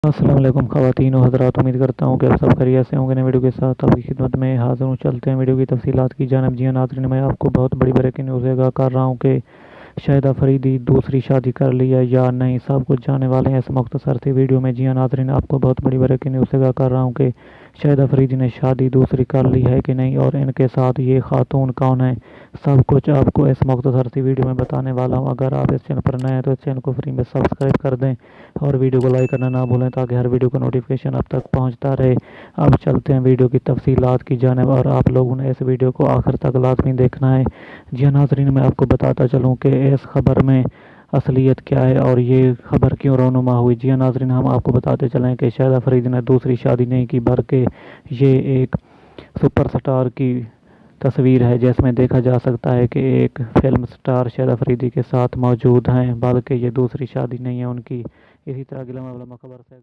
السلام علیکم خواتین و حضرات، امید کرتا ہوں کہ آپ سب خیریت سے ہوں گے۔ نئے ویڈیو کے ساتھ آپ کی خدمت میں حاضر ہوں۔ چلتے ہیں ویڈیو کی تفصیلات کی جانب۔ جی ہاں ناظرین، میں آپ کو بہت بڑی بریکنگ نیوز آگاہ کر رہا ہوں کہ شاہد افریدی دوسری شادی کر لی ہے یا نہیں، سب کچھ جاننے والے ہیں اس مختصر سی ویڈیو میں۔ جی ہاں ناظرین، آپ کو بہت بڑی بریکنگ نیوز آگاہ کر رہا ہوں کہ شاہد افریدی نے شادی دوسری کر لی ہے کہ نہیں، اور ان کے ساتھ یہ خاتون کون ہے، سب کچھ آپ کو اس مختصر سی ویڈیو میں بتانے والا ہوں۔ اگر آپ اس چینل پر نئے ہیں تو اس چینل کو فری میں سبسکرائب کر دیں اور ویڈیو کو لائک کرنا نہ بھولیں تاکہ ہر ویڈیو کا نوٹیفیکیشن اب تک پہنچتا رہے۔ اب چلتے ہیں ویڈیو کی تفصیلات کی جانب، اور آپ لوگوں نے اس ویڈیو کو آخر تک لازمی دیکھنا ہے۔ جی ہاں ناظرین، میں آپ کو بتاتا چلوں کہ اس خبر میں اصلیت کیا ہے اور یہ خبر کیوں رونما ہوئی۔ جی ہاں ناظرین، ہم آپ کو بتاتے چلیں کہ شاہد افریدی نے دوسری شادی نہیں کی، بلکہ یہ ایک سپر سٹار کی تصویر ہے جس میں دیکھا جا سکتا ہے کہ ایک فلم سٹار شاہد افریدی کے ساتھ موجود ہیں، بلکہ یہ دوسری شادی نہیں ہے ان کی۔ اسی طرح کی لمحہ خبر سے